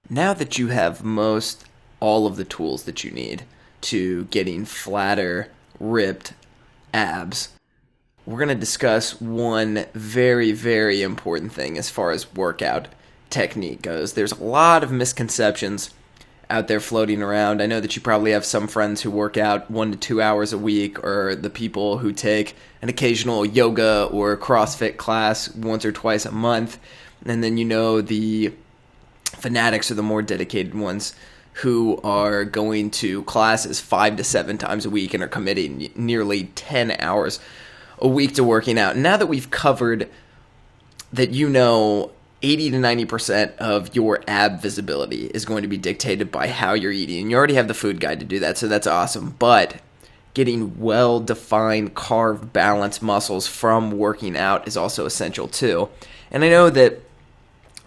Now that you have most all of the tools that you need to getting flatter, ripped abs, we're going to discuss one very, very important thing as far as workout technique goes. There's a lot of misconceptions out there floating around. I know that you probably have some friends who work out 1 to 2 hours a week, or the people who take an occasional yoga or CrossFit class once or twice a month. And then you know the fanatics are the more dedicated ones who are going to classes 5 to 7 times a week and are committing nearly 10 hours a week to working out. And now that we've covered that, 80 to 90% of your ab visibility is going to be dictated by how you're eating. And you already have the food guide to do that, so that's awesome. But getting well-defined, carved, balanced muscles from working out is also essential too. And I know that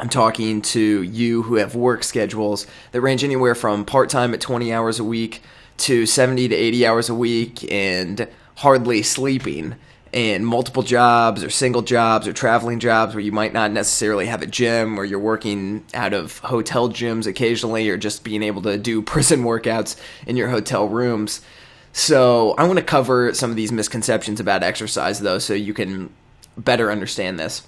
I'm talking to you who have work schedules that range anywhere from part-time at 20 hours a week to 70 to 80 hours a week and hardly sleeping, and multiple jobs or single jobs or traveling jobs where you might not necessarily have a gym, or you're working out of hotel gyms occasionally, or just being able to do prison workouts in your hotel rooms. So I want to cover some of these misconceptions about exercise, though, so you can better understand this.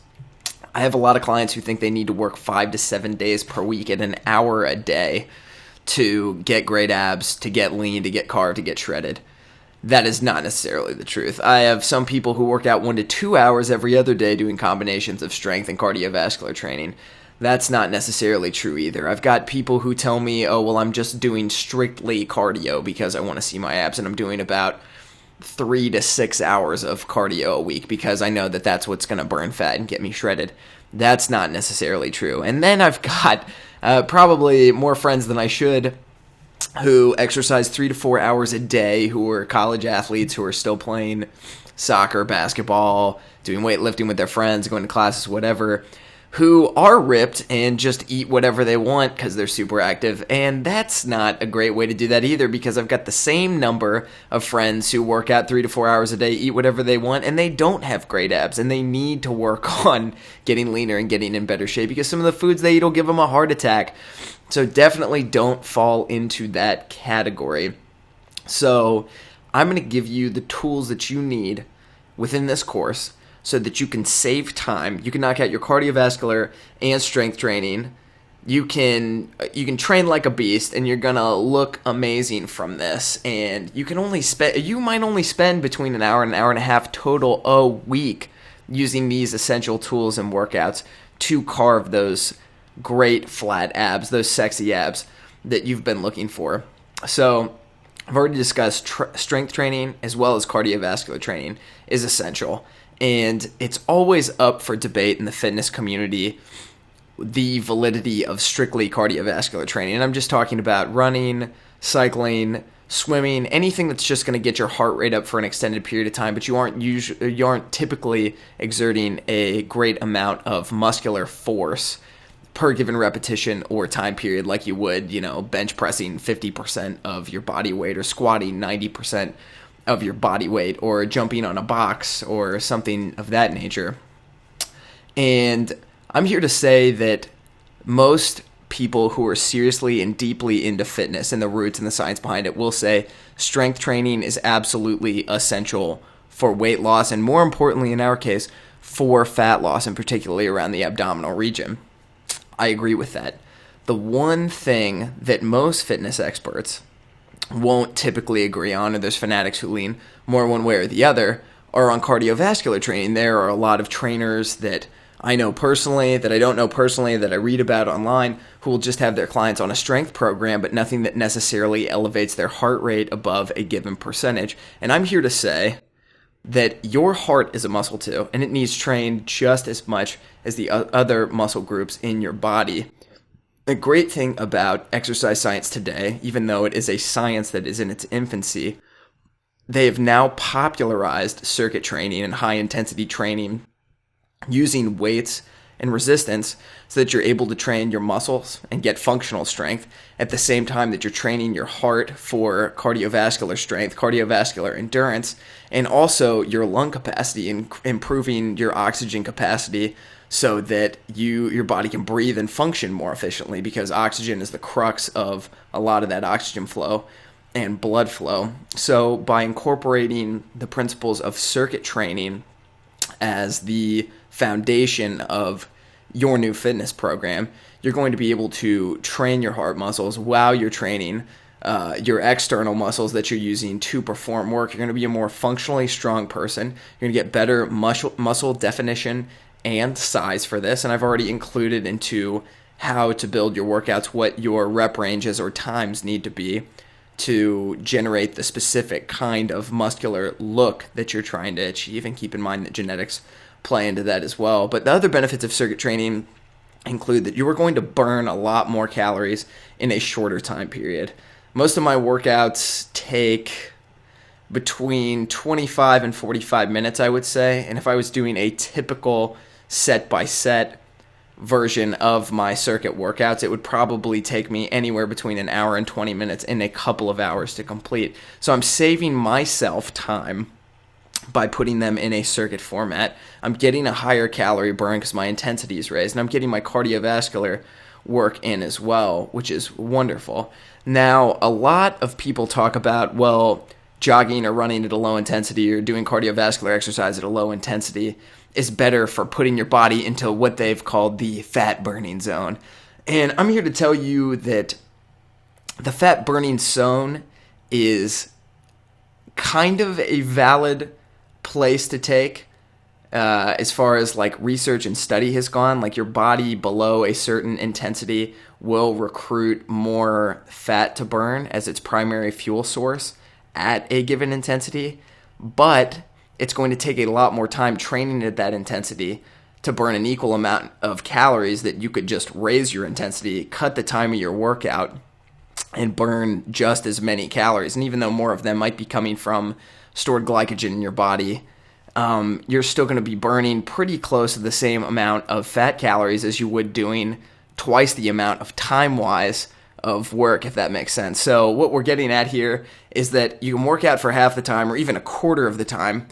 I have a lot of clients who think they need to work 5 to 7 days per week at an hour a day to get great abs, to get lean, to get carved, to get shredded. That is not necessarily the truth. I have some people who work out 1 to 2 hours every other day doing combinations of strength and cardiovascular training. That's not necessarily true either. I've got people who tell me, oh, well, I'm just doing strictly cardio because I want to see my abs, and I'm doing about 3 to 6 hours of cardio a week because I know that that's what's going to burn fat and get me shredded. That's not necessarily true. And then I've got probably more friends than I should who exercise 3 to 4 hours a day, who are college athletes, who are still playing soccer, basketball, doing weightlifting with their friends, going to classes, whatever, who are ripped and just eat whatever they want because they're super active. And that's not a great way to do that either, because I've got the same number of friends who work out 3 to 4 hours a day, eat whatever they want, and they don't have great abs, and they need to work on getting leaner and getting in better shape because some of the foods they eat will give them a heart attack. So definitely don't fall into that category. So I'm going to give you the tools that you need within this course so that you can save time. You can knock out your cardiovascular and strength training. You can train like a beast, and you're gonna look amazing from this. And you might only spend between an hour and an hour and a half total a week using these essential tools and workouts to carve those great flat abs, those sexy abs that you've been looking for. So I've already discussed strength training as well as cardiovascular training is essential. And it's always up for debate in the fitness community, the validity of strictly cardiovascular training. And I'm just talking about running, cycling, swimming, anything that's just going to get your heart rate up for an extended period of time, but you aren't typically exerting a great amount of muscular force per given repetition or time period like you would, bench pressing 50% of your body weight, or squatting 90% of your body weight, or jumping on a box or something of that nature. And I'm here to say that most people who are seriously and deeply into fitness and the roots and the science behind it will say strength training is absolutely essential for weight loss, and more importantly in our case, for fat loss, and particularly around the abdominal region. I agree with that. The one thing that most fitness experts won't typically agree on, and there's fanatics who lean more one way or the other, are on cardiovascular training. There are a lot of trainers that I know personally, that I don't know personally, that I read about online, who will just have their clients on a strength program, but nothing that necessarily elevates their heart rate above a given percentage. And I'm here to say that your heart is a muscle too, and it needs trained just as much as the other muscle groups in your body. The great thing about exercise science today, even though it is a science that is in its infancy, they have now popularized circuit training and high-intensity training using weights and resistance so that you're able to train your muscles and get functional strength at the same time that you're training your heart for cardiovascular strength, cardiovascular endurance, and also your lung capacity and improving your oxygen capacity so that your body can breathe and function more efficiently, because oxygen is the crux of a lot of that oxygen flow and blood flow. So by incorporating the principles of circuit training as the foundation of your new fitness program, you're going to be able to train your heart muscles while you're training your external muscles that you're using to perform work. You're going to be a more functionally strong person. You're going to get better muscle definition and size for this. And I've already included into how to build your workouts what your rep ranges or times need to be to generate the specific kind of muscular look that you're trying to achieve. And keep in mind that genetics play into that as well. But the other benefits of circuit training include that you are going to burn a lot more calories in a shorter time period. Most of my workouts take between 25 and 45 minutes, I would say. And if I was doing a typical set-by-set version of my circuit workouts, it would probably take me anywhere between an hour and 20 minutes and a couple of hours to complete. So I'm saving myself time by putting them in a circuit format. I'm getting a higher calorie burn because my intensity is raised, and I'm getting my cardiovascular work in as well, which is wonderful. Now, a lot of people talk about, well, jogging or running at a low intensity or doing cardiovascular exercise at a low intensity is better for putting your body into what they've called the fat burning zone. And I'm here to tell you that the fat burning zone is kind of a valid place to take as far as like research and study has gone. Like, your body below a certain intensity will recruit more fat to burn as its primary fuel source at a given intensity, but it's going to take a lot more time training at that intensity to burn an equal amount of calories that you could just raise your intensity, cut the time of your workout, and burn just as many calories. And even though more of them might be coming from stored glycogen in your body, you're still going to be burning pretty close to the same amount of fat calories as you would doing twice the amount of time-wise of work, if that makes sense. So what we're getting at here is that you can work out for half the time or even a quarter of the time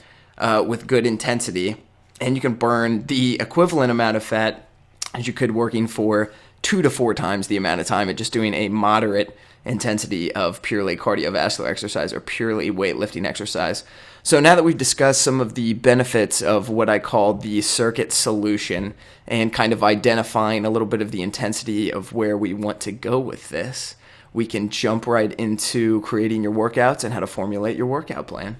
with good intensity, and you can burn the equivalent amount of fat as you could working for 2 to 4 times the amount of time at just doing a moderate intensity of purely cardiovascular exercise or purely weightlifting exercise. So now that we've discussed some of the benefits of what I call the circuit solution and kind of identifying a little bit of the intensity of where we want to go with this, we can jump right into creating your workouts and how to formulate your workout plan.